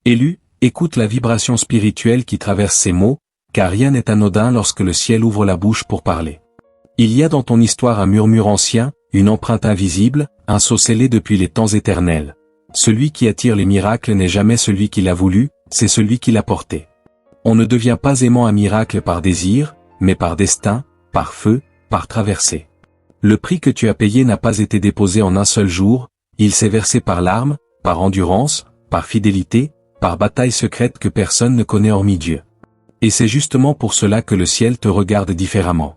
Élu, écoute la vibration spirituelle qui traverse ces mots, car rien n'est anodin lorsque le ciel ouvre la bouche pour parler. Il y a dans ton histoire un murmure ancien, une empreinte invisible, un sceau scellé depuis les temps éternels. Celui qui attire les miracles n'est jamais celui qui l'a voulu, c'est celui qui l'a porté. On ne devient pas aimant un miracle par désir, mais par destin, par feu, par traversée. Le prix que tu as payé n'a pas été déposé en un seul jour, il s'est versé par larmes, par endurance, par fidélité, par bataille secrète que personne ne connaît hormis Dieu. Et c'est justement pour cela que le ciel te regarde différemment.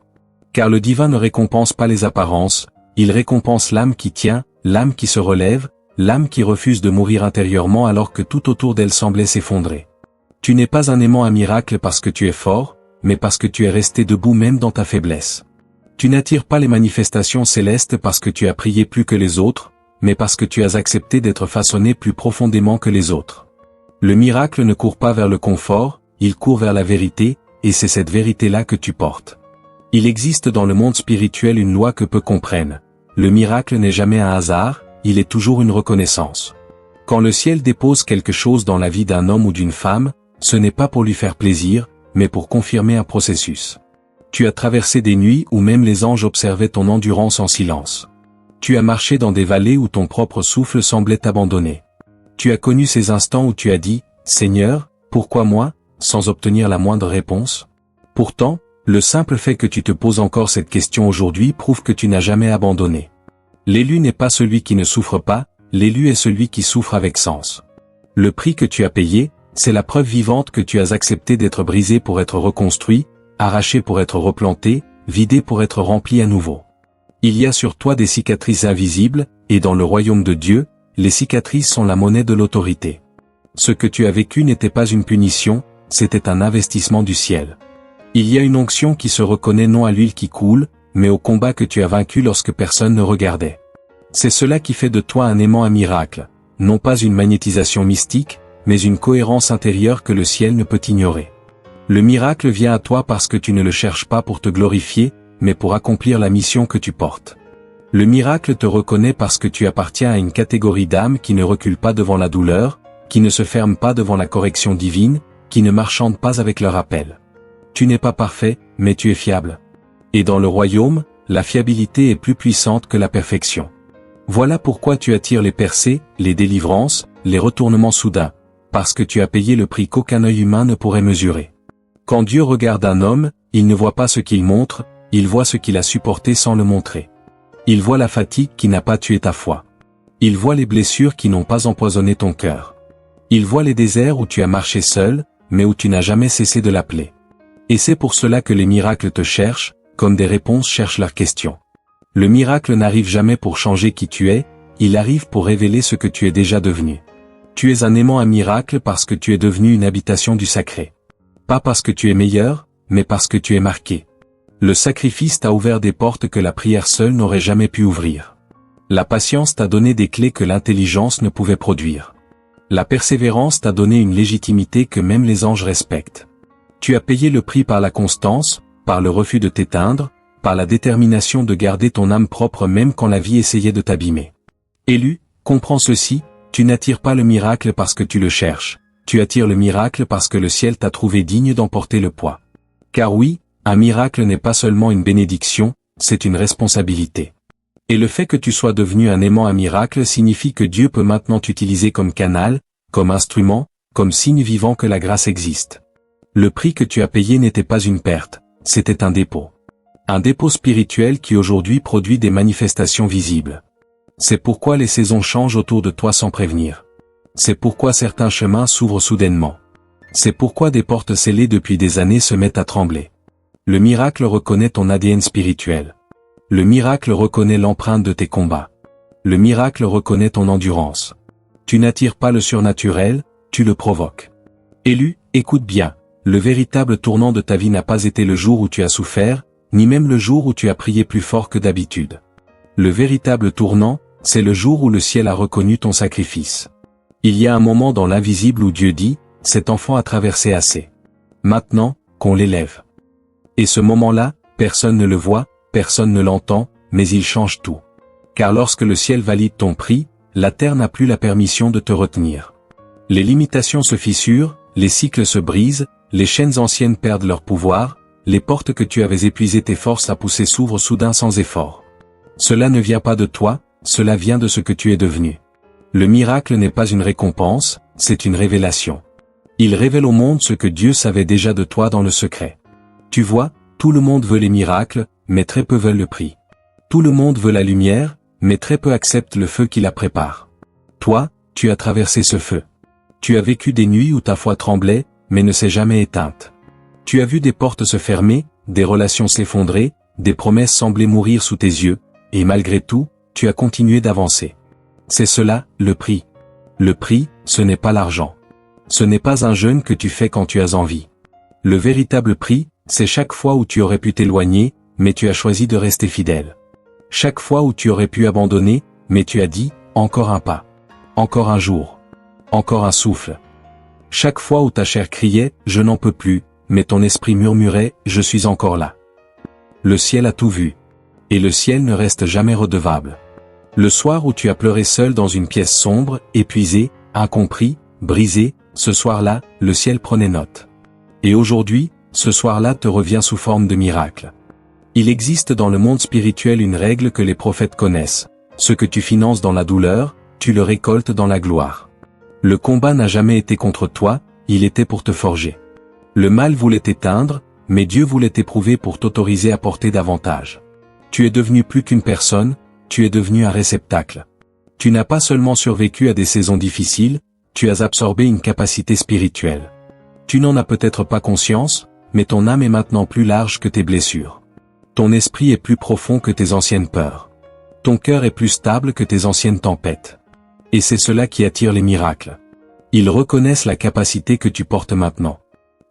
Car le divin ne récompense pas les apparences, il récompense l'âme qui tient, l'âme qui se relève, l'âme qui refuse de mourir intérieurement alors que tout autour d'elle semblait s'effondrer. Tu n'es pas un aimant à miracle parce que tu es fort, mais parce que tu es resté debout même dans ta faiblesse. Tu n'attires pas les manifestations célestes parce que tu as prié plus que les autres, mais parce que tu as accepté d'être façonné plus profondément que les autres. Le miracle ne court pas vers le confort, il court vers la vérité, et c'est cette vérité-là que tu portes. Il existe dans le monde spirituel une loi que peu comprennent. Le miracle n'est jamais un hasard, il est toujours une reconnaissance. Quand le ciel dépose quelque chose dans la vie d'un homme ou d'une femme, ce n'est pas pour lui faire plaisir, mais pour confirmer un processus. Tu as traversé des nuits où même les anges observaient ton endurance en silence. Tu as marché dans des vallées où ton propre souffle semblait t'abandonner. Tu as connu ces instants où tu as dit, « Seigneur, pourquoi moi ?» sans obtenir la moindre réponse. Pourtant, le simple fait que tu te poses encore cette question aujourd'hui prouve que tu n'as jamais abandonné. L'élu n'est pas celui qui ne souffre pas, l'élu est celui qui souffre avec sens. Le prix que tu as payé, c'est la preuve vivante que tu as accepté d'être brisé pour être reconstruit, arraché pour être replanté, vidé pour être rempli à nouveau. Il y a sur toi des cicatrices invisibles, et dans le royaume de Dieu, les cicatrices sont la monnaie de l'autorité. Ce que tu as vécu n'était pas une punition, c'était un investissement du ciel. Il y a une onction qui se reconnaît non à l'huile qui coule, mais au combat que tu as vaincu lorsque personne ne regardait. C'est cela qui fait de toi un aimant à miracle, non pas une magnétisation mystique, mais une cohérence intérieure que le ciel ne peut ignorer. Le miracle vient à toi parce que tu ne le cherches pas pour te glorifier, mais pour accomplir la mission que tu portes. Le miracle te reconnaît parce que tu appartiens à une catégorie d'âmes qui ne recule pas devant la douleur, qui ne se ferme pas devant la correction divine, qui ne marchande pas avec leur appel. Tu n'es pas parfait, mais tu es fiable. Et dans le royaume, la fiabilité est plus puissante que la perfection. Voilà pourquoi tu attires les percées, les délivrances, les retournements soudains, parce que tu as payé le prix qu'aucun œil humain ne pourrait mesurer. Quand Dieu regarde un homme, il ne voit pas ce qu'il montre, il voit ce qu'il a supporté sans le montrer. Il voit la fatigue qui n'a pas tué ta foi. Il voit les blessures qui n'ont pas empoisonné ton cœur. Il voit les déserts où tu as marché seul, mais où tu n'as jamais cessé de l'appeler. Et c'est pour cela que les miracles te cherchent, comme des réponses cherchent leurs questions. Le miracle n'arrive jamais pour changer qui tu es, il arrive pour révéler ce que tu es déjà devenu. Tu es un aimant à miracle parce que tu es devenu une habitation du sacré. Pas parce que tu es meilleur, mais parce que tu es marqué. Le sacrifice t'a ouvert des portes que la prière seule n'aurait jamais pu ouvrir. La patience t'a donné des clés que l'intelligence ne pouvait produire. La persévérance t'a donné une légitimité que même les anges respectent. Tu as payé le prix par la constance, par le refus de t'éteindre, par la détermination de garder ton âme propre même quand la vie essayait de t'abîmer. Élu, comprends ceci, tu n'attires pas le miracle parce que tu le cherches, tu attires le miracle parce que le ciel t'a trouvé digne d'emporter le poids. Car oui, un miracle n'est pas seulement une bénédiction, c'est une responsabilité. Et le fait que tu sois devenu un aimant à miracle signifie que Dieu peut maintenant t'utiliser comme canal, comme instrument, comme signe vivant que la grâce existe. Le prix que tu as payé n'était pas une perte, c'était un dépôt. Un dépôt spirituel qui aujourd'hui produit des manifestations visibles. C'est pourquoi les saisons changent autour de toi sans prévenir. C'est pourquoi certains chemins s'ouvrent soudainement. C'est pourquoi des portes scellées depuis des années se mettent à trembler. Le miracle reconnaît ton ADN spirituel. Le miracle reconnaît l'empreinte de tes combats. Le miracle reconnaît ton endurance. Tu n'attires pas le surnaturel, tu le provoques. Élu, écoute bien, le véritable tournant de ta vie n'a pas été le jour où tu as souffert, ni même le jour où tu as prié plus fort que d'habitude. Le véritable tournant, c'est le jour où le ciel a reconnu ton sacrifice. Il y a un moment dans l'invisible où Dieu dit, cet enfant a traversé assez. Maintenant, qu'on l'élève. Et ce moment-là, personne ne le voit, personne ne l'entend, mais il change tout. Car lorsque le ciel valide ton prix, la terre n'a plus la permission de te retenir. Les limitations se fissurent, les cycles se brisent, les chaînes anciennes perdent leur pouvoir, les portes que tu avais épuisé tes forces à pousser s'ouvrent soudain sans effort. Cela ne vient pas de toi, cela vient de ce que tu es devenu. Le miracle n'est pas une récompense, c'est une révélation. Il révèle au monde ce que Dieu savait déjà de toi dans le secret. Tu vois, tout le monde veut les miracles, mais très peu veulent le prix. Tout le monde veut la lumière, mais très peu acceptent le feu qui la prépare. Toi, tu as traversé ce feu. Tu as vécu des nuits où ta foi tremblait, mais ne s'est jamais éteinte. Tu as vu des portes se fermer, des relations s'effondrer, des promesses sembler mourir sous tes yeux, et malgré tout, tu as continué d'avancer. C'est cela, le prix. Le prix, ce n'est pas l'argent. Ce n'est pas un jeûne que tu fais quand tu as envie. Le véritable prix, c'est chaque fois où tu aurais pu t'éloigner, mais tu as choisi de rester fidèle. Chaque fois où tu aurais pu abandonner, mais tu as dit, encore un pas. Encore un jour. Encore un souffle. Chaque fois où ta chair criait, je n'en peux plus, mais ton esprit murmurait, je suis encore là. Le ciel a tout vu. Et le ciel ne reste jamais redevable. Le soir où tu as pleuré seul dans une pièce sombre, épuisé, incompris, brisé, ce soir-là, le ciel prenait note. Et aujourd'hui, ce soir-là te revient sous forme de miracle. Il existe dans le monde spirituel une règle que les prophètes connaissent. Ce que tu finances dans la douleur, tu le récoltes dans la gloire. Le combat n'a jamais été contre toi, il était pour te forger. Le mal voulait t'éteindre, mais Dieu voulait t'éprouver pour t'autoriser à porter davantage. Tu es devenu plus qu'une personne, tu es devenu un réceptacle. Tu n'as pas seulement survécu à des saisons difficiles, tu as absorbé une capacité spirituelle. Tu n'en as peut-être pas conscience, mais ton âme est maintenant plus large que tes blessures. Ton esprit est plus profond que tes anciennes peurs. Ton cœur est plus stable que tes anciennes tempêtes. Et c'est cela qui attire les miracles. Ils reconnaissent la capacité que tu portes maintenant.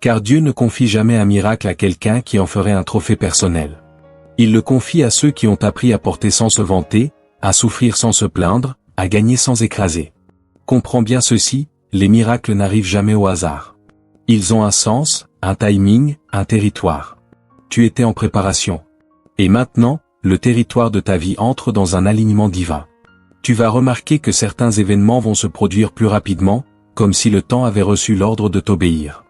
Car Dieu ne confie jamais un miracle à quelqu'un qui en ferait un trophée personnel. Il le confie à ceux qui ont appris à porter sans se vanter, à souffrir sans se plaindre, à gagner sans écraser. Comprends bien ceci, les miracles n'arrivent jamais au hasard. Ils ont un sens, un timing, un territoire. Tu étais en préparation. Et maintenant, le territoire de ta vie entre dans un alignement divin. Tu vas remarquer que certains événements vont se produire plus rapidement, comme si le temps avait reçu l'ordre de t'obéir.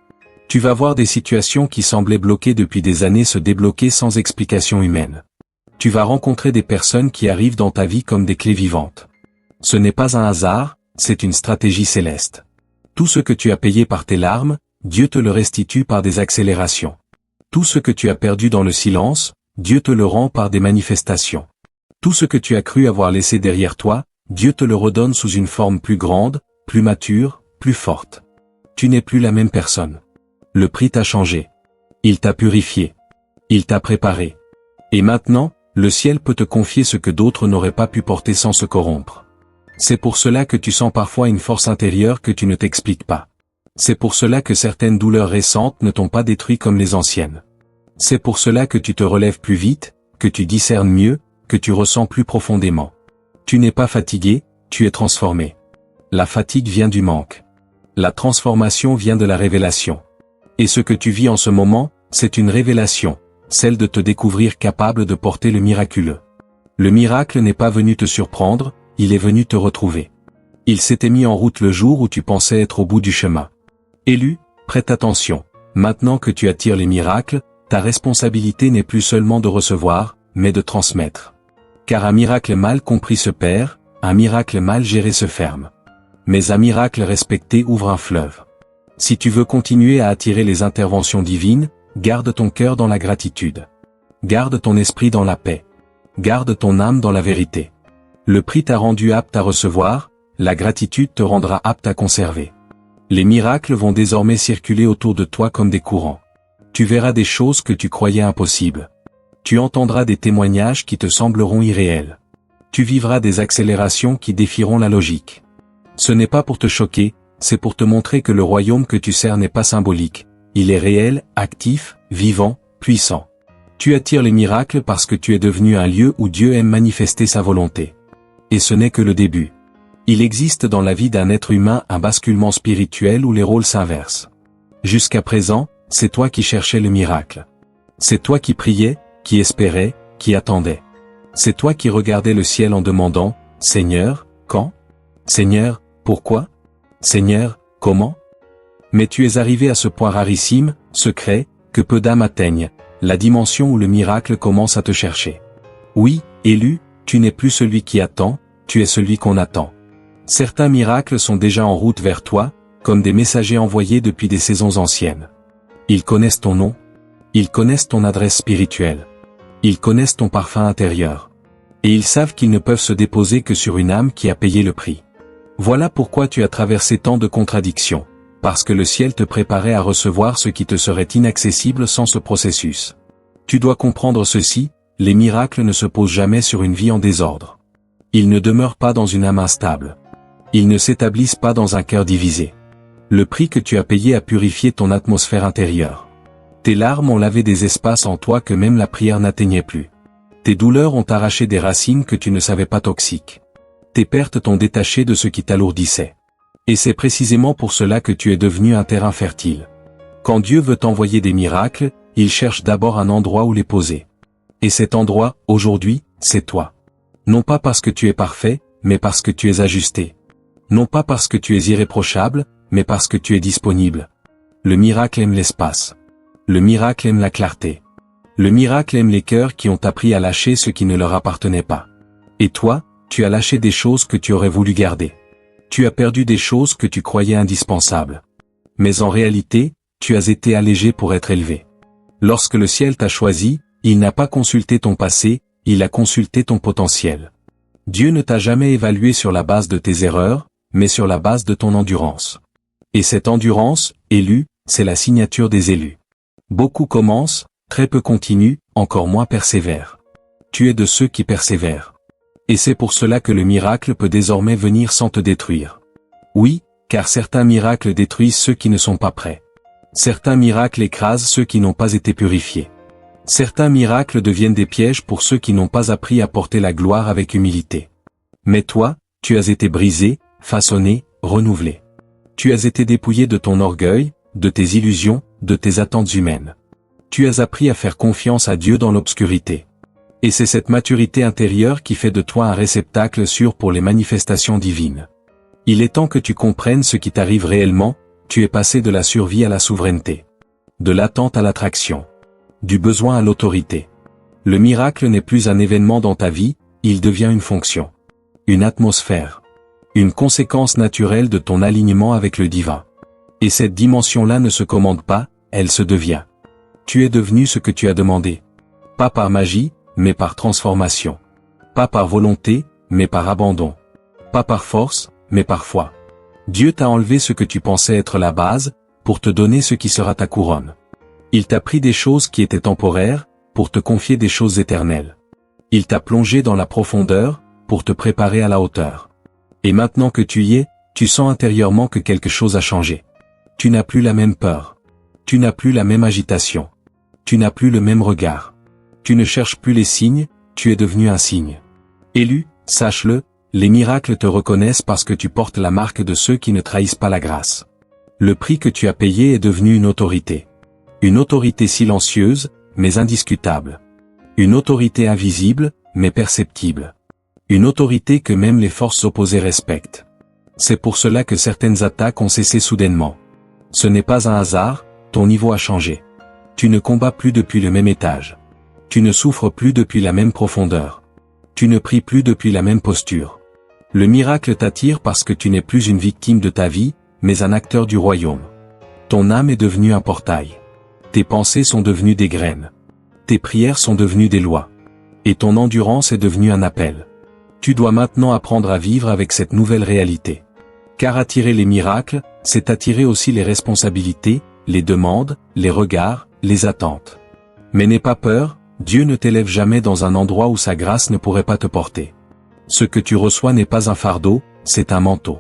Tu vas voir des situations qui semblaient bloquées depuis des années se débloquer sans explication humaine. Tu vas rencontrer des personnes qui arrivent dans ta vie comme des clés vivantes. Ce n'est pas un hasard, c'est une stratégie céleste. Tout ce que tu as payé par tes larmes, Dieu te le restitue par des accélérations. Tout ce que tu as perdu dans le silence, Dieu te le rend par des manifestations. Tout ce que tu as cru avoir laissé derrière toi, Dieu te le redonne sous une forme plus grande, plus mature, plus forte. Tu n'es plus la même personne. Le prix t'a changé. Il t'a purifié. Il t'a préparé. Et maintenant, le ciel peut te confier ce que d'autres n'auraient pas pu porter sans se corrompre. C'est pour cela que tu sens parfois une force intérieure que tu ne t'expliques pas. C'est pour cela que certaines douleurs récentes ne t'ont pas détruit comme les anciennes. C'est pour cela que tu te relèves plus vite, que tu discernes mieux, que tu ressens plus profondément. Tu n'es pas fatigué, tu es transformé. La fatigue vient du manque. La transformation vient de la révélation. Et ce que tu vis en ce moment, c'est une révélation, celle de te découvrir capable de porter le miraculeux. Le miracle n'est pas venu te surprendre, il est venu te retrouver. Il s'était mis en route le jour où tu pensais être au bout du chemin. Élu, prête attention, maintenant que tu attires les miracles, ta responsabilité n'est plus seulement de recevoir, mais de transmettre. Car un miracle mal compris se perd, un miracle mal géré se ferme. Mais un miracle respecté ouvre un fleuve. Si tu veux continuer à attirer les interventions divines, garde ton cœur dans la gratitude. Garde ton esprit dans la paix. Garde ton âme dans la vérité. Le prix t'a rendu apte à recevoir, la gratitude te rendra apte à conserver. Les miracles vont désormais circuler autour de toi comme des courants. Tu verras des choses que tu croyais impossibles. Tu entendras des témoignages qui te sembleront irréels. Tu vivras des accélérations qui défieront la logique. Ce n'est pas pour te choquer, c'est pour te montrer que le royaume que tu sers n'est pas symbolique. Il est réel, actif, vivant, puissant. Tu attires les miracles parce que tu es devenu un lieu où Dieu aime manifester sa volonté. Et ce n'est que le début. Il existe dans la vie d'un être humain un basculement spirituel où les rôles s'inversent. Jusqu'à présent, c'est toi qui cherchais le miracle. C'est toi qui priais, qui espérais, qui attendais. C'est toi qui regardais le ciel en demandant, « Seigneur, quand ? Seigneur, pourquoi ? Seigneur, Comment? Mais tu es arrivé à ce point rarissime, secret, que peu d'âmes atteignent, la dimension où le miracle commence à te chercher. Oui, élu, tu n'es plus celui qui attend, tu es celui qu'on attend. Certains miracles sont déjà en route vers toi, comme des messagers envoyés depuis des saisons anciennes. Ils connaissent ton nom. Ils connaissent ton adresse spirituelle. Ils connaissent ton parfum intérieur. Et ils savent qu'ils ne peuvent se déposer que sur une âme qui a payé le prix. Voilà pourquoi tu as traversé tant de contradictions, parce que le ciel te préparait à recevoir ce qui te serait inaccessible sans ce processus. Tu dois comprendre ceci, les miracles ne se posent jamais sur une vie en désordre. Ils ne demeurent pas dans une âme instable. Ils ne s'établissent pas dans un cœur divisé. Le prix que tu as payé a purifié ton atmosphère intérieure. Tes larmes ont lavé des espaces en toi que même la prière n'atteignait plus. Tes douleurs ont arraché des racines que tu ne savais pas toxiques. Tes pertes t'ont détaché de ce qui t'alourdissait. Et c'est précisément pour cela que tu es devenu un terrain fertile. Quand Dieu veut t'envoyer des miracles, il cherche d'abord un endroit où les poser. Et cet endroit, aujourd'hui, c'est toi. Non pas parce que tu es parfait, mais parce que tu es ajusté. Non pas parce que tu es irréprochable, mais parce que tu es disponible. Le miracle aime l'espace. Le miracle aime la clarté. Le miracle aime les cœurs qui ont appris à lâcher ce qui ne leur appartenait pas. Et toi, tu as lâché des choses que tu aurais voulu garder. Tu as perdu des choses que tu croyais indispensables. Mais en réalité, tu as été allégé pour être élevé. Lorsque le ciel t'a choisi, il n'a pas consulté ton passé, il a consulté ton potentiel. Dieu ne t'a jamais évalué sur la base de tes erreurs, mais sur la base de ton endurance. Et cette endurance, élu, c'est la signature des élus. Beaucoup commencent, très peu continuent, encore moins persévèrent. Tu es de ceux qui persévèrent. Et c'est pour cela que le miracle peut désormais venir sans te détruire. Oui, car certains miracles détruisent ceux qui ne sont pas prêts. Certains miracles écrasent ceux qui n'ont pas été purifiés. Certains miracles deviennent des pièges pour ceux qui n'ont pas appris à porter la gloire avec humilité. Mais toi, tu as été brisé, façonné, renouvelé. Tu as été dépouillé de ton orgueil, de tes illusions, de tes attentes humaines. Tu as appris à faire confiance à Dieu dans l'obscurité. Et c'est cette maturité intérieure qui fait de toi un réceptacle sûr pour les manifestations divines. Il est temps que tu comprennes ce qui t'arrive réellement, tu es passé de la survie à la souveraineté. De l'attente à l'attraction. Du besoin à l'autorité. Le miracle n'est plus un événement dans ta vie, il devient une fonction. Une atmosphère. Une conséquence naturelle de ton alignement avec le divin. Et cette dimension-là ne se commande pas, elle se devient. Tu es devenu ce que tu as demandé. Pas par magie, mais par transformation. Pas par volonté, mais par abandon. Pas par force, mais par foi. Dieu t'a enlevé ce que tu pensais être la base, pour te donner ce qui sera ta couronne. Il t'a pris des choses qui étaient temporaires, pour te confier des choses éternelles. Il t'a plongé dans la profondeur, pour te préparer à la hauteur. Et maintenant que tu y es, tu sens intérieurement que quelque chose a changé. Tu n'as plus la même peur. Tu n'as plus la même agitation. Tu n'as plus le même regard. Tu ne cherches plus les signes, tu es devenu un signe. Élu, sache-le, les miracles te reconnaissent parce que tu portes la marque de ceux qui ne trahissent pas la grâce. Le prix que tu as payé est devenu une autorité. Une autorité silencieuse, mais indiscutable. Une autorité invisible, mais perceptible. Une autorité que même les forces opposées respectent. C'est pour cela que certaines attaques ont cessé soudainement. Ce n'est pas un hasard, ton niveau a changé. Tu ne combats plus depuis le même étage. Tu ne souffres plus depuis la même profondeur. Tu ne pries plus depuis la même posture. Le miracle t'attire parce que tu n'es plus une victime de ta vie, mais un acteur du royaume. Ton âme est devenue un portail. Tes pensées sont devenues des graines. Tes prières sont devenues des lois. Et ton endurance est devenue un appel. Tu dois maintenant apprendre à vivre avec cette nouvelle réalité. Car attirer les miracles, c'est attirer aussi les responsabilités, les demandes, les regards, les attentes. Mais n'aie pas peur, Dieu ne t'élève jamais dans un endroit où sa grâce ne pourrait pas te porter. Ce que tu reçois n'est pas un fardeau, c'est un manteau.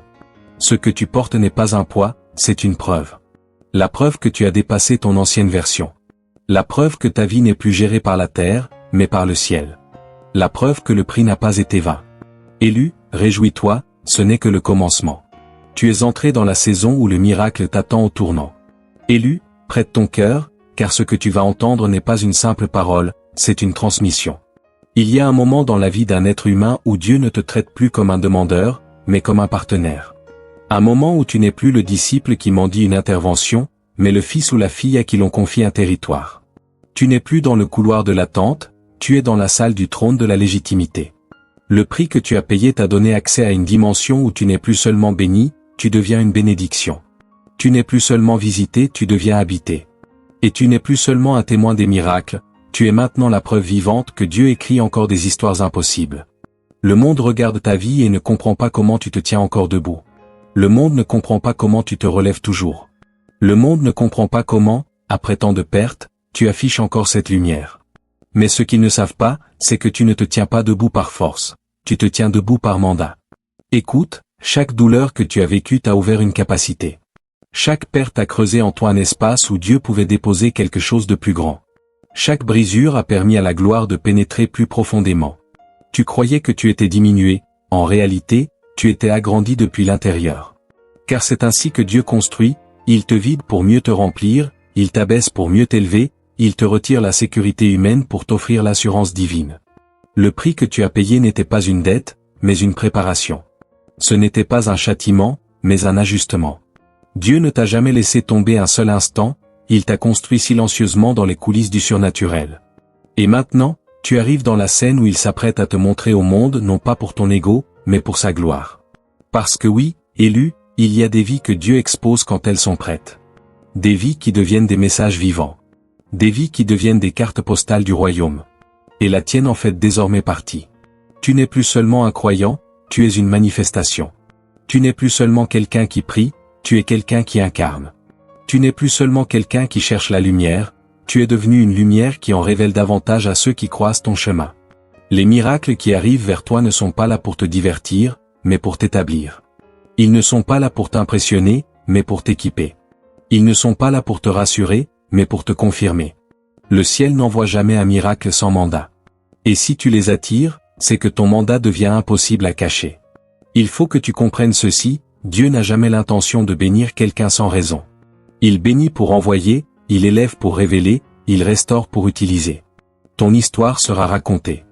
Ce que tu portes n'est pas un poids, c'est une preuve. La preuve que tu as dépassé ton ancienne version. La preuve que ta vie n'est plus gérée par la terre, mais par le ciel. La preuve que le prix n'a pas été vain. Élu, réjouis-toi, ce n'est que le commencement. Tu es entré dans la saison où le miracle t'attend au tournant. Élu, prête ton cœur, car ce que tu vas entendre n'est pas une simple parole, c'est une transmission. Il y a un moment dans la vie d'un être humain où Dieu ne te traite plus comme un demandeur, mais comme un partenaire. Un moment où tu n'es plus le disciple qui mendie une intervention, mais le fils ou la fille à qui l'on confie un territoire. Tu n'es plus dans le couloir de l'attente, tu es dans la salle du trône de la légitimité. Le prix que tu as payé t'a donné accès à une dimension où tu n'es plus seulement béni, tu deviens une bénédiction. Tu n'es plus seulement visité, tu deviens habité. Et tu n'es plus seulement un témoin des miracles, tu es maintenant la preuve vivante que Dieu écrit encore des histoires impossibles. Le monde regarde ta vie et ne comprend pas comment tu te tiens encore debout. Le monde ne comprend pas comment tu te relèves toujours. Le monde ne comprend pas comment, après tant de pertes, tu affiches encore cette lumière. Mais ce qu'ils ne savent pas, c'est que tu ne te tiens pas debout par force, tu te tiens debout par mandat. Écoute, chaque douleur que tu as vécue t'a ouvert une capacité. Chaque perte a creusé en toi un espace où Dieu pouvait déposer quelque chose de plus grand. Chaque brisure a permis à la gloire de pénétrer plus profondément. Tu croyais que tu étais diminué, en réalité, tu étais agrandi depuis l'intérieur. Car c'est ainsi que Dieu construit, il te vide pour mieux te remplir, il t'abaisse pour mieux t'élever, il te retire la sécurité humaine pour t'offrir l'assurance divine. Le prix que tu as payé n'était pas une dette, mais une préparation. Ce n'était pas un châtiment, mais un ajustement. Dieu ne t'a jamais laissé tomber un seul instant, il t'a construit silencieusement dans les coulisses du surnaturel. Et maintenant, tu arrives dans la scène où il s'apprête à te montrer au monde non pas pour ton ego, mais pour sa gloire. Parce que oui, élu, il y a des vies que Dieu expose quand elles sont prêtes. Des vies qui deviennent des messages vivants. Des vies qui deviennent des cartes postales du royaume. Et la tienne en fait désormais partie. Tu n'es plus seulement un croyant, tu es une manifestation. Tu n'es plus seulement quelqu'un qui prie, tu es quelqu'un qui incarne. Tu n'es plus seulement quelqu'un qui cherche la lumière, tu es devenu une lumière qui en révèle davantage à ceux qui croisent ton chemin. Les miracles qui arrivent vers toi ne sont pas là pour te divertir, mais pour t'établir. Ils ne sont pas là pour t'impressionner, mais pour t'équiper. Ils ne sont pas là pour te rassurer, mais pour te confirmer. Le ciel n'envoie jamais un miracle sans mandat. Et si tu les attires, c'est que ton mandat devient impossible à cacher. Il faut que tu comprennes ceci, Dieu n'a jamais l'intention de bénir quelqu'un sans raison. Il bénit pour envoyer, il élève pour révéler, il restaure pour utiliser. Ton histoire sera racontée.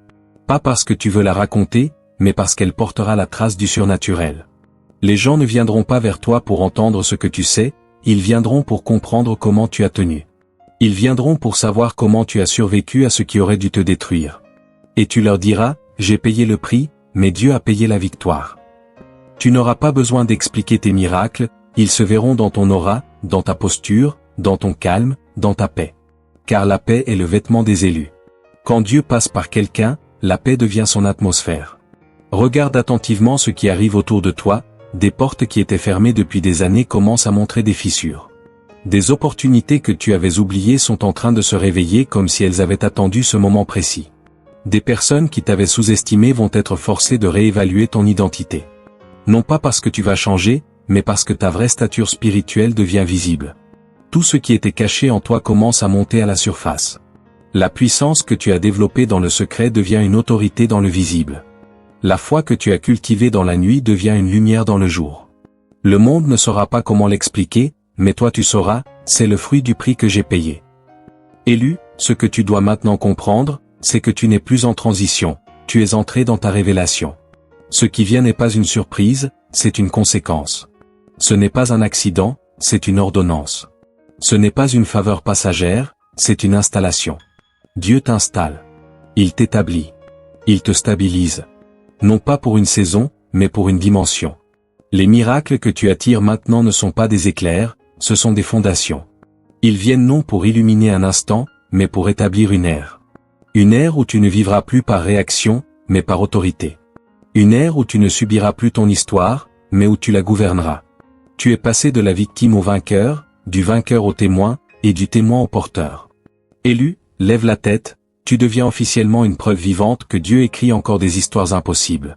Pas parce que tu veux la raconter, mais parce qu'elle portera la trace du surnaturel. Les gens ne viendront pas vers toi pour entendre ce que tu sais, ils viendront pour comprendre comment tu as tenu. Ils viendront pour savoir comment tu as survécu à ce qui aurait dû te détruire. Et tu leur diras, j'ai payé le prix, mais Dieu a payé la victoire. Tu n'auras pas besoin d'expliquer tes miracles, ils se verront dans ton aura, dans ta posture, dans ton calme, dans ta paix. Car la paix est le vêtement des élus. Quand Dieu passe par quelqu'un, la paix devient son atmosphère. Regarde attentivement ce qui arrive autour de toi, des portes qui étaient fermées depuis des années commencent à montrer des fissures. Des opportunités que tu avais oubliées sont en train de se réveiller comme si elles avaient attendu ce moment précis. Des personnes qui t'avaient sous-estimé vont être forcées de réévaluer ton identité. Non pas parce que tu vas changer, mais parce que ta vraie stature spirituelle devient visible. Tout ce qui était caché en toi commence à monter à la surface. La puissance que tu as développée dans le secret devient une autorité dans le visible. La foi que tu as cultivée dans la nuit devient une lumière dans le jour. Le monde ne saura pas comment l'expliquer, mais toi tu sauras, c'est le fruit du prix que j'ai payé. Élu, ce que tu dois maintenant comprendre, c'est que tu n'es plus en transition, tu es entré dans ta révélation. Ce qui vient n'est pas une surprise, c'est une conséquence. Ce n'est pas un accident, c'est une ordonnance. Ce n'est pas une faveur passagère, c'est une installation. Dieu t'installe. Il t'établit. Il te stabilise. Non pas pour une saison, mais pour une dimension. Les miracles que tu attires maintenant ne sont pas des éclairs, ce sont des fondations. Ils viennent non pour illuminer un instant, mais pour établir une ère. Une ère où tu ne vivras plus par réaction, mais par autorité. Une ère où tu ne subiras plus ton histoire, mais où tu la gouverneras. Tu es passé de la victime au vainqueur, du vainqueur au témoin, et du témoin au porteur. Élu, lève la tête, tu deviens officiellement une preuve vivante que Dieu écrit encore des histoires impossibles.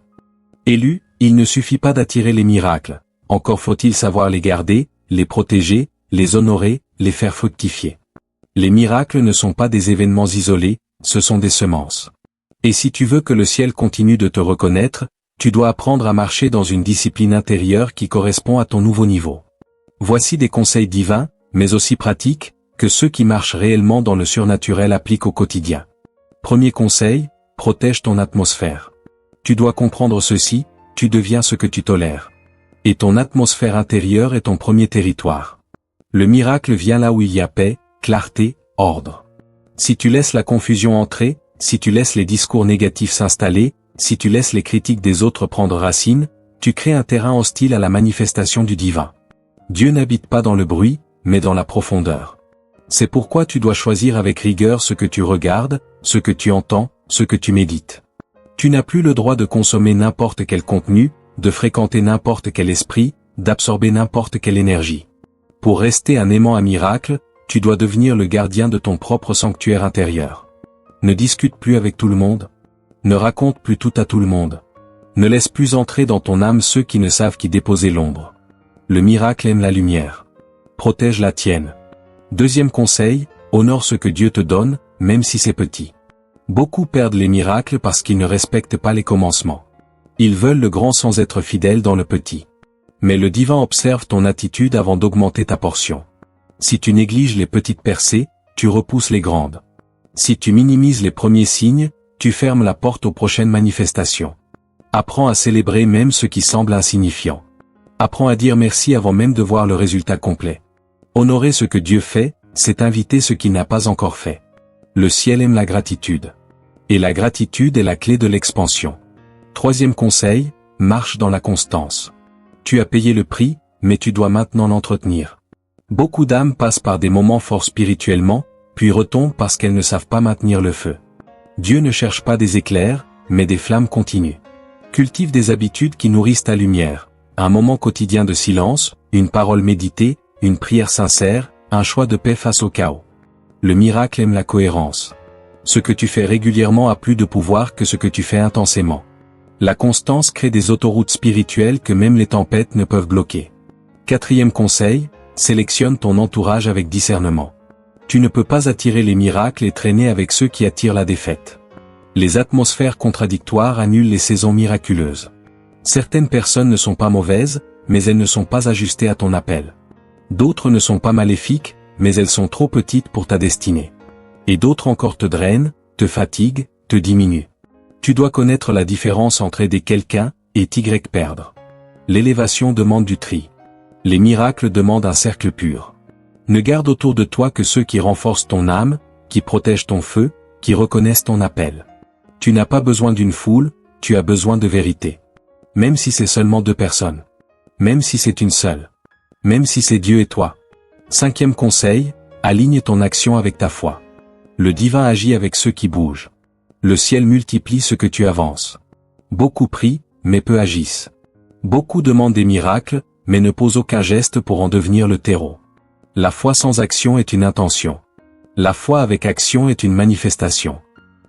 Élu, il ne suffit pas d'attirer les miracles, encore faut-il savoir les garder, les protéger, les honorer, les faire fructifier. Les miracles ne sont pas des événements isolés, ce sont des semences. Et si tu veux que le ciel continue de te reconnaître, tu dois apprendre à marcher dans une discipline intérieure qui correspond à ton nouveau niveau. Voici des conseils divins, mais aussi pratiques, que ceux qui marchent réellement dans le surnaturel appliquent au quotidien. Premier conseil, protège ton atmosphère. Tu dois comprendre ceci, tu deviens ce que tu tolères. Et ton atmosphère intérieure est ton premier territoire. Le miracle vient là où il y a paix, clarté, ordre. Si tu laisses la confusion entrer, si tu laisses les discours négatifs s'installer, si tu laisses les critiques des autres prendre racine, tu crées un terrain hostile à la manifestation du divin. Dieu n'habite pas dans le bruit, mais dans la profondeur. C'est pourquoi tu dois choisir avec rigueur ce que tu regardes, ce que tu entends, ce que tu médites. Tu n'as plus le droit de consommer n'importe quel contenu, de fréquenter n'importe quel esprit, d'absorber n'importe quelle énergie. Pour rester un aimant à miracle, tu dois devenir le gardien de ton propre sanctuaire intérieur. Ne discute plus avec tout le monde. Ne raconte plus tout à tout le monde. Ne laisse plus entrer dans ton âme ceux qui ne savent qu'y déposer l'ombre. Le miracle aime la lumière. Protège la tienne. Deuxième conseil, honore ce que Dieu te donne, même si c'est petit. Beaucoup perdent les miracles parce qu'ils ne respectent pas les commencements. Ils veulent le grand sans être fidèles dans le petit. Mais le divin observe ton attitude avant d'augmenter ta portion. Si tu négliges les petites percées, tu repousses les grandes. Si tu minimises les premiers signes, tu fermes la porte aux prochaines manifestations. Apprends à célébrer même ce qui semble insignifiant. Apprends à dire merci avant même de voir le résultat complet. Honorer ce que Dieu fait, c'est inviter ce qu'il n'a pas encore fait. Le ciel aime la gratitude. Et la gratitude est la clé de l'expansion. Troisième conseil, marche dans la constance. Tu as payé le prix, mais tu dois maintenant l'entretenir. Beaucoup d'âmes passent par des moments forts spirituellement, puis retombent parce qu'elles ne savent pas maintenir le feu. Dieu ne cherche pas des éclairs, mais des flammes continues. Cultive des habitudes qui nourrissent ta lumière. Un moment quotidien de silence, une parole méditée, une prière sincère, un choix de paix face au chaos. Le miracle aime la cohérence. Ce que tu fais régulièrement a plus de pouvoir que ce que tu fais intensément. La constance crée des autoroutes spirituelles que même les tempêtes ne peuvent bloquer. Quatrième conseil, sélectionne ton entourage avec discernement. Tu ne peux pas attirer les miracles et traîner avec ceux qui attirent la défaite. Les atmosphères contradictoires annulent les saisons miraculeuses. Certaines personnes ne sont pas mauvaises, mais elles ne sont pas ajustées à ton appel. D'autres ne sont pas maléfiques, mais elles sont trop petites pour ta destinée. Et d'autres encore te drainent, te fatiguent, te diminuent. Tu dois connaître la différence entre aider quelqu'un et perdre. L'élévation demande du tri. Les miracles demandent un cercle pur. Ne garde autour de toi que ceux qui renforcent ton âme, qui protègent ton feu, qui reconnaissent ton appel. Tu n'as pas besoin d'une foule, tu as besoin de vérité. Même si c'est seulement 2 personnes. Même si c'est une seule. Même si c'est Dieu et toi. Cinquième conseil, aligne ton action avec ta foi. Le divin agit avec ceux qui bougent. Le ciel multiplie ce que tu avances. Beaucoup prient, mais peu agissent. Beaucoup demandent des miracles, mais ne posent aucun geste pour en devenir le terreau. La foi sans action est une intention. La foi avec action est une manifestation.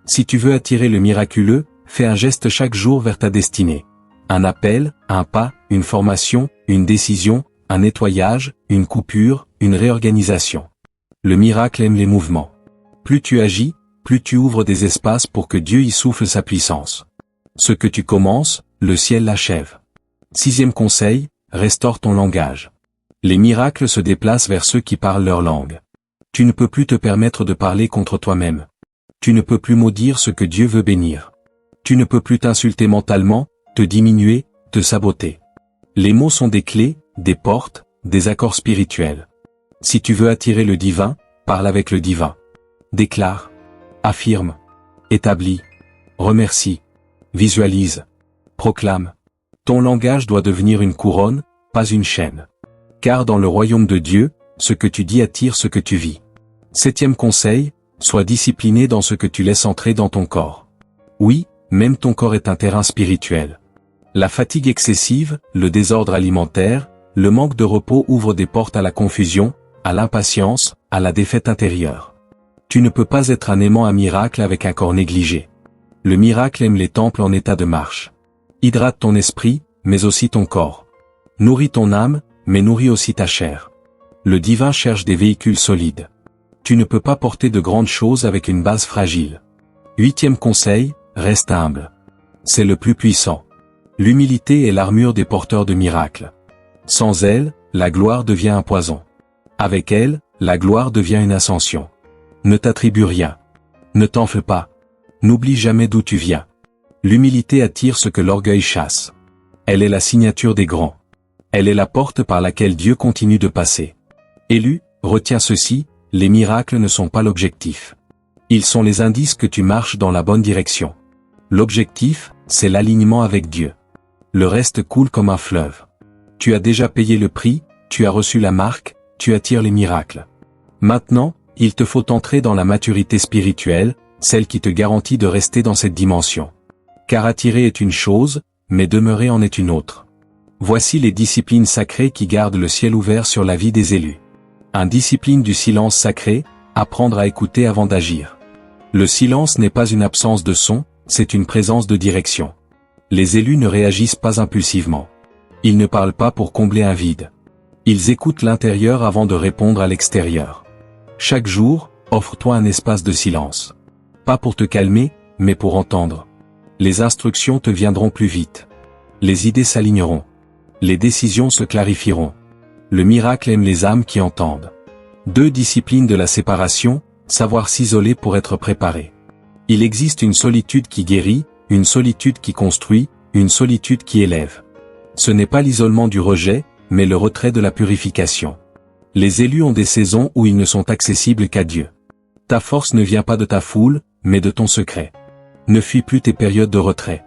Si tu veux attirer le miraculeux, fais un geste chaque jour vers ta destinée. Un appel, un pas, une formation, une décision, un nettoyage, une coupure, une réorganisation. Le miracle aime les mouvements. Plus tu agis, plus tu ouvres des espaces pour que Dieu y souffle sa puissance. Ce que tu commences, le ciel l'achève. Sixième conseil, restaure ton langage. Les miracles se déplacent vers ceux qui parlent leur langue. Tu ne peux plus te permettre de parler contre toi-même. Tu ne peux plus maudire ce que Dieu veut bénir. Tu ne peux plus t'insulter mentalement, te diminuer, te saboter. Les mots sont des clés, des portes, des accords spirituels. Si tu veux attirer le divin, parle avec le divin. Déclare. Affirme. Établis. Remercie. Visualise. Proclame. Ton langage doit devenir une couronne, pas une chaîne. Car dans le royaume de Dieu, ce que tu dis attire ce que tu vis. Septième conseil, sois discipliné dans ce que tu laisses entrer dans ton corps. Oui, même ton corps est un terrain spirituel. La fatigue excessive, le désordre alimentaire, le manque de repos ouvrent des portes à la confusion, à l'impatience, à la défaite intérieure. Tu ne peux pas être un aimant à miracle avec un corps négligé. Le miracle aime les temples en état de marche. Hydrate ton esprit, mais aussi ton corps. Nourris ton âme, mais nourris aussi ta chair. Le divin cherche des véhicules solides. Tu ne peux pas porter de grandes choses avec une base fragile. Huitième conseil, reste humble. C'est le plus puissant. L'humilité est l'armure des porteurs de miracles. Sans elle, la gloire devient un poison. Avec elle, la gloire devient une ascension. Ne t'attribue rien. Ne t'enfle pas. N'oublie jamais d'où tu viens. L'humilité attire ce que l'orgueil chasse. Elle est la signature des grands. Elle est la porte par laquelle Dieu continue de passer. Élu, retiens ceci, les miracles ne sont pas l'objectif. Ils sont les indices que tu marches dans la bonne direction. L'objectif, c'est l'alignement avec Dieu. Le reste coule comme un fleuve. Tu as déjà payé le prix, tu as reçu la marque, tu attires les miracles. Maintenant, il te faut entrer dans la maturité spirituelle, celle qui te garantit de rester dans cette dimension. Car attirer est une chose, mais demeurer en est une autre. Voici les disciplines sacrées qui gardent le ciel ouvert sur la vie des élus. 1. Discipline du silence sacré, apprendre à écouter avant d'agir. Le silence n'est pas une absence de son, c'est une présence de direction. Les élus ne réagissent pas impulsivement. Ils ne parlent pas pour combler un vide. Ils écoutent l'intérieur avant de répondre à l'extérieur. Chaque jour, offre-toi un espace de silence. Pas pour te calmer, mais pour entendre. Les instructions te viendront plus vite. Les idées s'aligneront. Les décisions se clarifieront. Le miracle aime les âmes qui entendent. 2. Discipline de la séparation, savoir s'isoler pour être préparé. Il existe une solitude qui guérit, une solitude qui construit, une solitude qui élève. Ce n'est pas l'isolement du rejet, mais le retrait de la purification. Les élus ont des saisons où ils ne sont accessibles qu'à Dieu. Ta force ne vient pas de ta foule, mais de ton secret. Ne fuis plus tes périodes de retrait.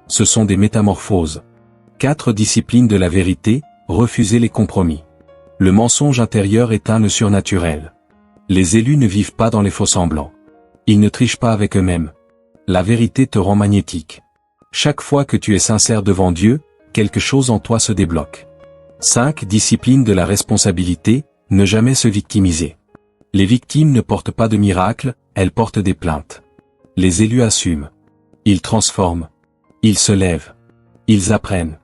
Ce sont des métamorphoses. 4. Discipline de la vérité, refuser les compromis. Le mensonge intérieur éteint le surnaturel. Les élus ne vivent pas dans les faux-semblants. Ils ne trichent pas avec eux-mêmes. La vérité te rend magnétique. Chaque fois que tu es sincère devant Dieu, quelque chose en toi se débloque. 5. Discipline de la responsabilité, ne jamais se victimiser. Les victimes ne portent pas de miracles, elles portent des plaintes. Les élus assument. Ils transforment. Ils se lèvent. Ils apprennent.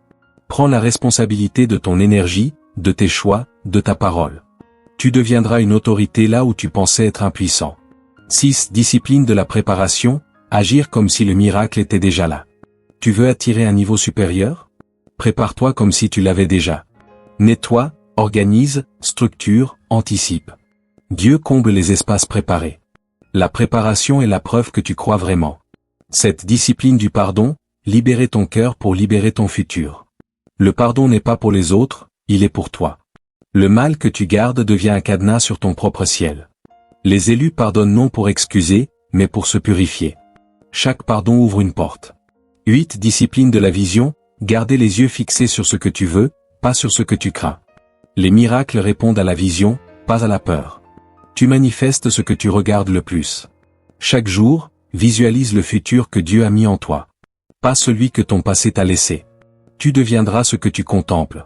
Prends la responsabilité de ton énergie, de tes choix, de ta parole. Tu deviendras une autorité là où tu pensais être impuissant. 6. Discipline de la préparation, agir comme si le miracle était déjà là. Tu veux attirer un niveau supérieur? Prépare-toi comme si tu l'avais déjà. Nettoie, organise, structure, anticipe. Dieu comble les espaces préparés. La préparation est la preuve que tu crois vraiment. 7. Discipline du pardon, libérer ton cœur pour libérer ton futur. Le pardon n'est pas pour les autres, il est pour toi. Le mal que tu gardes devient un cadenas sur ton propre ciel. Les élus pardonnent non pour excuser, mais pour se purifier. Chaque pardon ouvre une porte. 8. Discipline de la vision, garder les yeux fixés sur ce que tu veux, pas sur ce que tu crains. Les miracles répondent à la vision, pas à la peur. Tu manifestes ce que tu regardes le plus. Chaque jour, visualise le futur que Dieu a mis en toi. Pas celui que ton passé t'a laissé. Tu deviendras ce que tu contemples.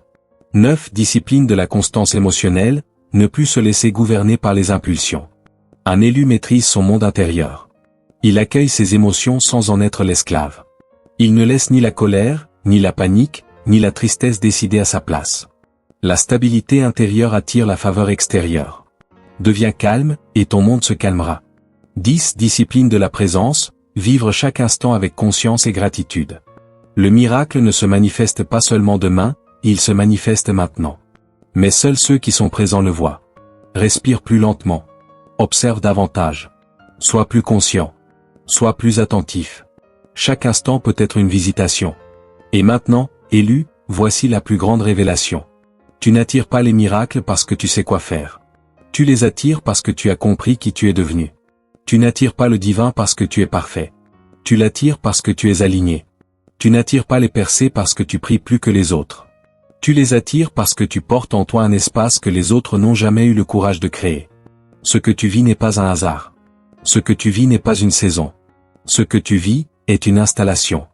9. Discipline de la constance émotionnelle, ne plus se laisser gouverner par les impulsions. Un élu maîtrise son monde intérieur. Il accueille ses émotions sans en être l'esclave. Il ne laisse ni la colère, ni la panique, ni la tristesse décider à sa place. La stabilité intérieure attire la faveur extérieure. Deviens calme, et ton monde se calmera. 10. Discipline de la présence, vivre chaque instant avec conscience et gratitude. Le miracle ne se manifeste pas seulement demain, il se manifeste maintenant. Mais seuls ceux qui sont présents le voient. Respire plus lentement. Observe davantage. Sois plus conscient. Sois plus attentif. Chaque instant peut être une visitation. Et maintenant, élu, voici la plus grande révélation. Tu n'attires pas les miracles parce que tu sais quoi faire. Tu les attires parce que tu as compris qui tu es devenu. Tu n'attires pas le divin parce que tu es parfait. Tu l'attires parce que tu es aligné. Tu n'attires pas les percées parce que tu pries plus que les autres. Tu les attires parce que tu portes en toi un espace que les autres n'ont jamais eu le courage de créer. Ce que tu vis n'est pas un hasard. Ce que tu vis n'est pas une saison. Ce que tu vis est une installation.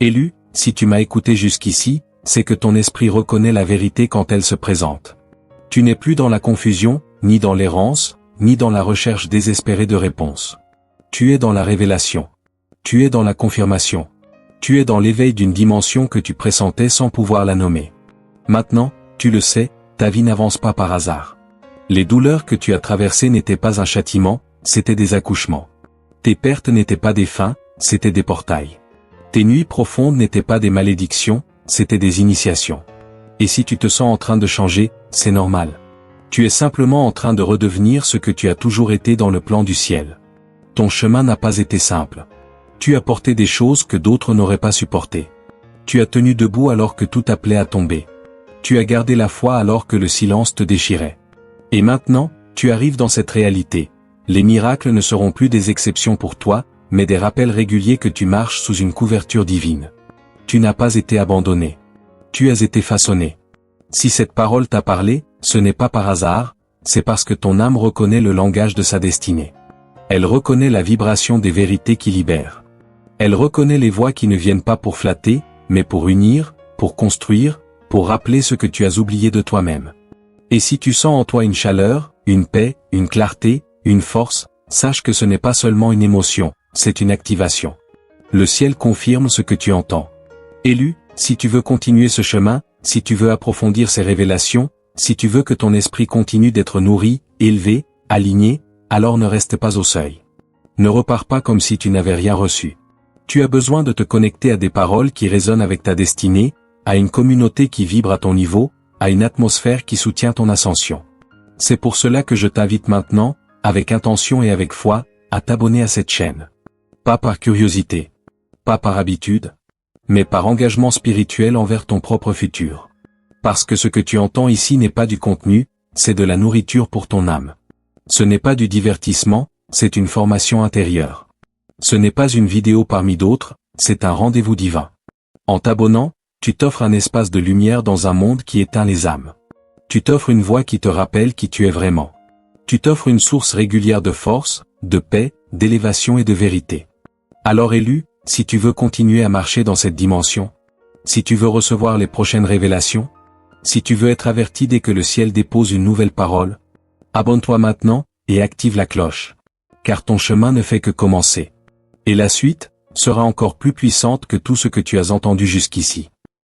Élu, si tu m'as écouté jusqu'ici, c'est que ton esprit reconnaît la vérité quand elle se présente. Tu n'es plus dans la confusion, ni dans l'errance, ni dans la recherche désespérée de réponses. Tu es dans la révélation. Tu es dans la confirmation. Tu es dans l'éveil d'une dimension que tu pressentais sans pouvoir la nommer. Maintenant, tu le sais, ta vie n'avance pas par hasard. Les douleurs que tu as traversées n'étaient pas un châtiment, c'étaient des accouchements. Tes pertes n'étaient pas des fins, c'étaient des portails. Tes nuits profondes n'étaient pas des malédictions, c'étaient des initiations. Et si tu te sens en train de changer, c'est normal. Tu es simplement en train de redevenir ce que tu as toujours été dans le plan du ciel. Ton chemin n'a pas été simple. Tu as porté des choses que d'autres n'auraient pas supportées. Tu as tenu debout alors que tout appelait à tomber. Tu as gardé la foi alors que le silence te déchirait. Et maintenant, tu arrives dans cette réalité. Les miracles ne seront plus des exceptions pour toi, mais des rappels réguliers que tu marches sous une couverture divine. Tu n'as pas été abandonné. Tu as été façonné. Si cette parole t'a parlé, ce n'est pas par hasard, c'est parce que ton âme reconnaît le langage de sa destinée. Elle reconnaît la vibration des vérités qui libèrent. Elle reconnaît les voix qui ne viennent pas pour flatter, mais pour unir, pour construire, pour rappeler ce que tu as oublié de toi-même. Et si tu sens en toi une chaleur, une paix, une clarté, une force, sache que ce n'est pas seulement une émotion, c'est une activation. Le ciel confirme ce que tu entends. Élu, si tu veux continuer ce chemin, si tu veux approfondir ces révélations, si tu veux que ton esprit continue d'être nourri, élevé, aligné, alors ne reste pas au seuil. Ne repars pas comme si tu n'avais rien reçu. Tu as besoin de te connecter à des paroles qui résonnent avec ta destinée, à une communauté qui vibre à ton niveau, à une atmosphère qui soutient ton ascension. C'est pour cela que je t'invite maintenant, avec intention et avec foi, à t'abonner à cette chaîne. Pas par curiosité, pas par habitude, mais par engagement spirituel envers ton propre futur. Parce que ce que tu entends ici n'est pas du contenu, c'est de la nourriture pour ton âme. Ce n'est pas du divertissement, c'est une formation intérieure. Ce n'est pas une vidéo parmi d'autres, c'est un rendez-vous divin. En t'abonnant, tu t'offres un espace de lumière dans un monde qui éteint les âmes. Tu t'offres une voix qui te rappelle qui tu es vraiment. Tu t'offres une source régulière de force, de paix, d'élévation et de vérité. Alors élu, si tu veux continuer à marcher dans cette dimension, si tu veux recevoir les prochaines révélations, si tu veux être averti dès que le ciel dépose une nouvelle parole, abonne-toi maintenant, et active la cloche. Car ton chemin ne fait que commencer. Et la suite, sera encore plus puissante que tout ce que tu as entendu jusqu'ici.